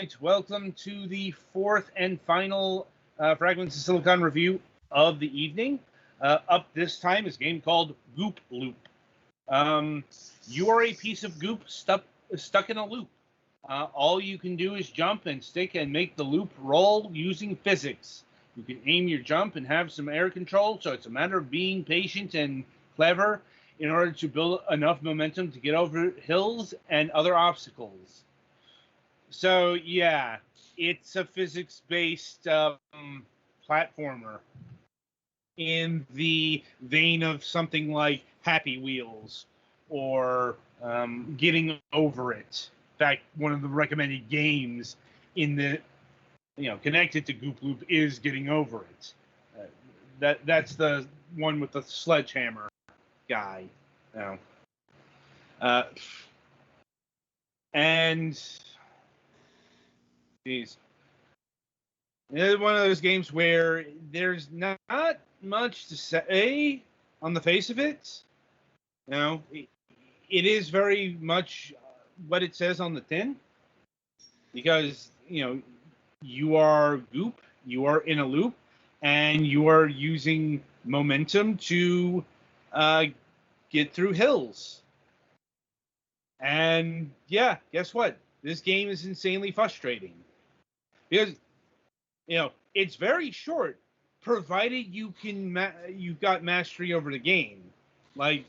right, welcome to the fourth and final Fragments of Silicon review of the evening. Up this time is a game called Goop Loop. You are a piece of goop stuck in a loop. All you can do is jump and stick and make the loop roll using physics. You can aim your jump and have some air control, so it's a matter of being patient and clever in order to build enough momentum to get over hills and other obstacles. So, yeah, it's a physics-based platformer in the vein of something like Happy Wheels or Getting Over It. In fact, one of the recommended games in the connected to Goop Loop is Getting Over It. That's the one with the sledgehammer guy. And geez, it's one of those games where there's not much to say on the face of it. It is very much what it says on the tin, because you are Goop, you are in a loop, and you are using momentum to get through hills. And yeah, guess what? This game is insanely frustrating because it's very short, provided you can you've got mastery over the game. Like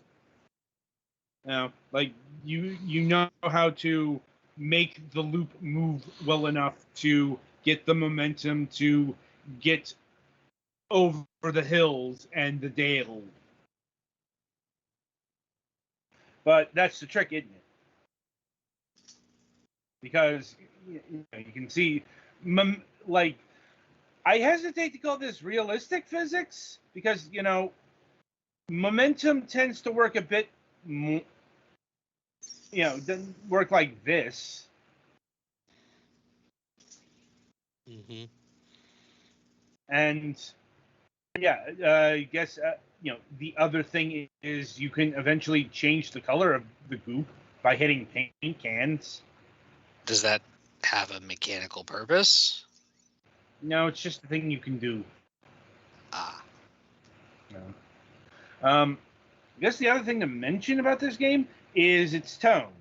you know how to make the loop move well enough to get the momentum to get over the hills and the dale. But that's the trick, isn't it? Because you can see, I hesitate to call this realistic physics because, momentum tends to work a bit, doesn't work like this. Mm-hmm. And, yeah, I guess, the other thing is you can eventually change the color of the goop by hitting paint cans. Does that have a mechanical purpose? No, it's just a thing you can do. Ah. No. I guess the other thing to mention about this game is its tone.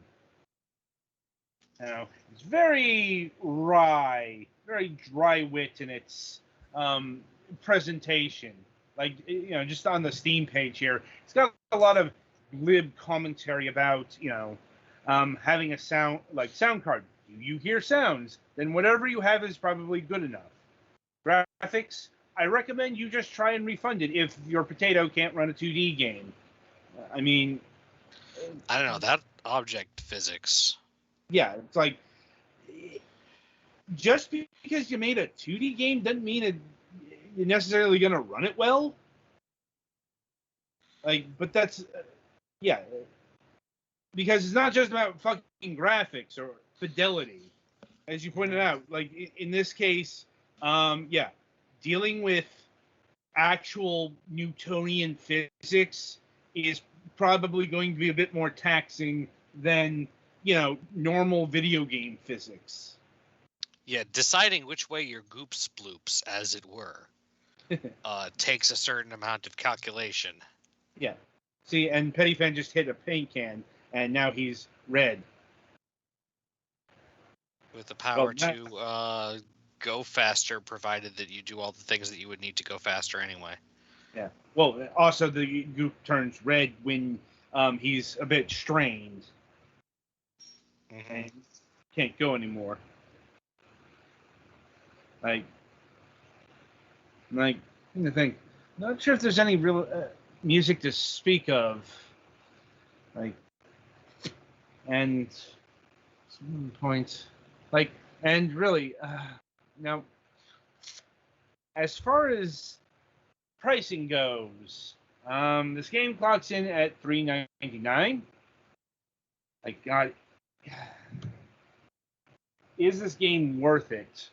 It's very wry, very dry wit in its presentation. Like, just on the Steam page here, it's got a lot of glib commentary about, having a sound card. Do you hear sounds? Then whatever you have is probably good enough. Graphics, I recommend you just try and refund it if your potato can't run a 2D game. I mean, I don't know, that object physics. Yeah, it's like, just because you made a 2D game doesn't mean you're necessarily going to run it well. But that's, yeah, because it's not just about fucking graphics or fidelity, as you pointed out. Like, in this case, dealing with actual Newtonian physics is probably going to be a bit more taxing than, normal video game physics. Yeah, deciding which way your goop sploops, as it were, takes a certain amount of calculation. Yeah. See, and Pettyfan just hit a paint can, and now he's red. With the power to go faster, provided that you do all the things that you would need to go faster anyway. Yeah. Well, also the goop turns red when he's a bit strained. Mm-hmm. And can't go anymore. Like the thing. Not sure if there's any real music to speak of. And some points. And really, now, as far as pricing goes, this game clocks in at $3.99. God, is this game worth it?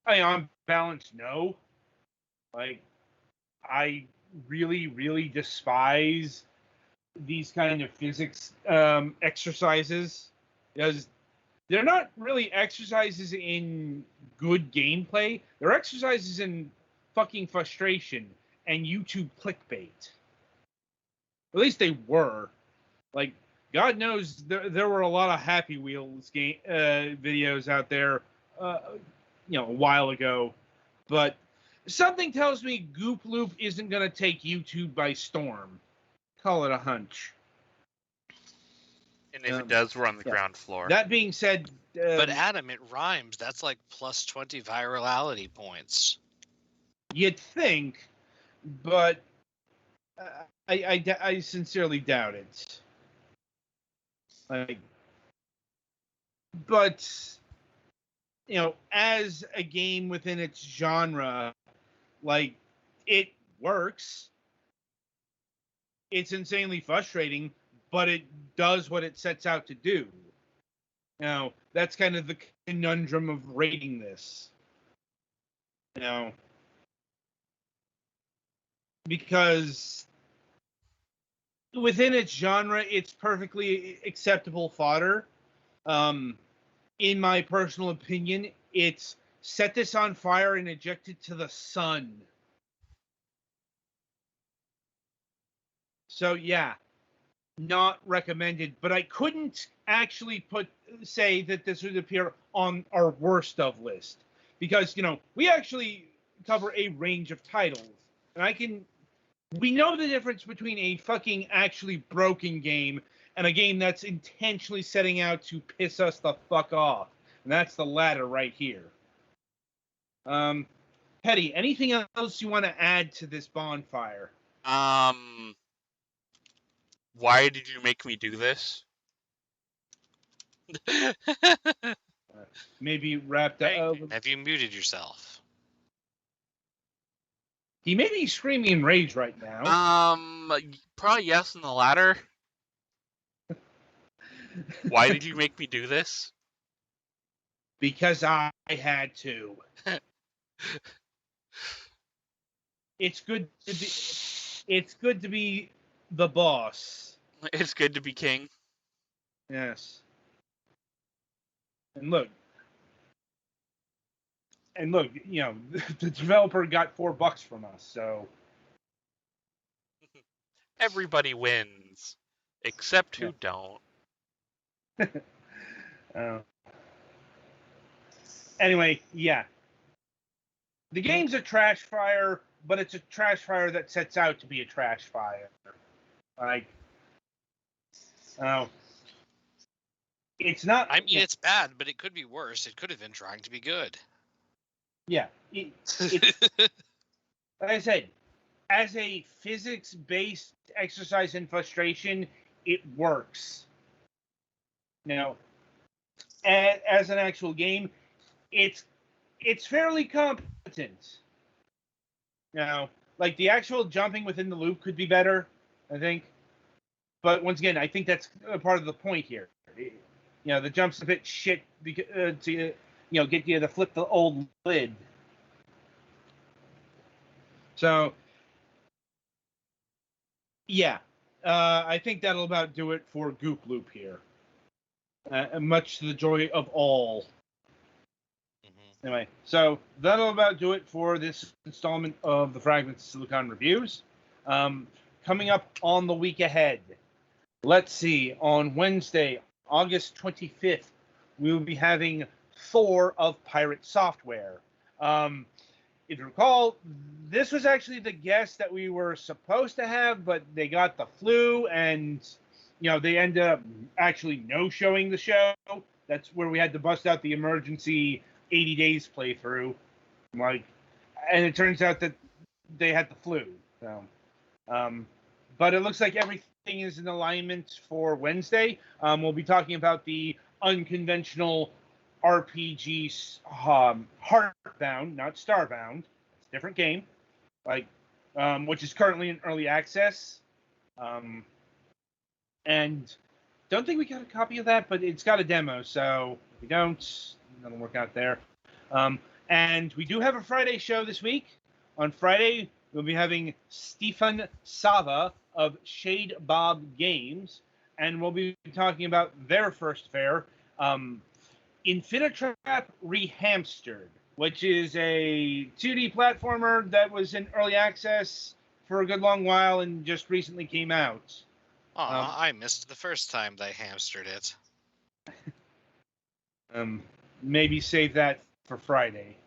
On balance, no. I really, really despise these kind of physics exercises, because they're not really exercises in good gameplay. They're exercises in fucking frustration and YouTube clickbait. At least they were. Like, God knows there were a lot of Happy Wheels game videos out there, a while ago. But something tells me Goop Loop isn't going to take YouTube by storm. Call it a hunch. And if it does, we're on the ground floor. That being said... but Adam, it rhymes. That's like plus 20 virality points. You'd think, but I sincerely doubt it. But as a game within its genre, it works. It's insanely frustrating, but it does what it sets out to do. That's kind of the conundrum of rating this. Because within its genre, it's perfectly acceptable fodder. In my personal opinion, it's set this on fire and eject it to the sun. So yeah, not recommended. But I couldn't actually say that this would appear on our worst of list, because we actually cover a range of titles, and we know the difference between a fucking actually broken game and a game that's intentionally setting out to piss us the fuck off. And that's the latter right here. Petty, anything else you want to add to this bonfire? Why did you make me do this? Maybe wrapped up. Have you muted yourself? He may be screaming in rage right now. Probably yes in the latter. Why did you make me do this? Because I had to. It's good to be the boss. It's good to be king. Yes. And look, the developer got $4 from us, so everybody wins, except who don't. Anyway, yeah. The game's a trash fire, but it's a trash fire that sets out to be a trash fire. It's not... I mean, it's bad, but it could be worse. It could have been trying to be good. Yeah. Like I said, as a physics-based exercise in frustration, it works. As an actual game, it's fairly competent. Like the actual jumping within the loop could be better, I think. But once again, I think that's part of the point here. The jump's a bit shit to get you to flip the old lid. So, yeah, I think that'll about do it for Goop Loop here. Much to the joy of all. Mm-hmm. Anyway, so that'll about do it for this installment of the Fragments of Silicon Reviews. Coming up on the week ahead, let's see, on Wednesday, August 25th, we will be having Thor of Pirate Software. If you recall, this was actually the guest that we were supposed to have, but they got the flu, and they ended up actually no-showing the show. That's where we had to bust out the emergency 80 days playthrough. And it turns out that they had the flu. So, but it looks like everything is in alignment for Wednesday. We'll be talking about the unconventional RPG Heartbound, not Starbound. It's a different game, which is currently in early access. And don't think we got a copy of that, but it's got a demo, so if we don't, it'll work out there. And we do have a Friday show this week. On Friday, we'll be having Stefan Sava of Shade Bob Games, and we'll be talking about their first fair. Infinitrap Rehamstered, which is a 2D platformer that was in early access for a good long while and just recently came out. I missed the first time they hamstered it. Maybe save that for Friday.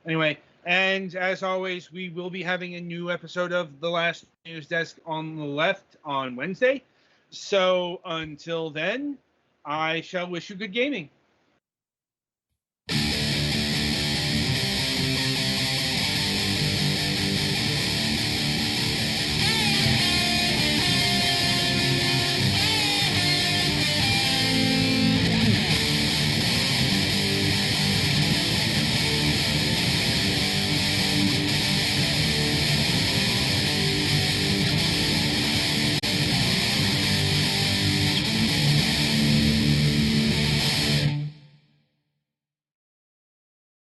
Anyway, and as always, we will be having a new episode of The Last News Desk on the Left on Wednesday. So until then, I shall wish you good gaming.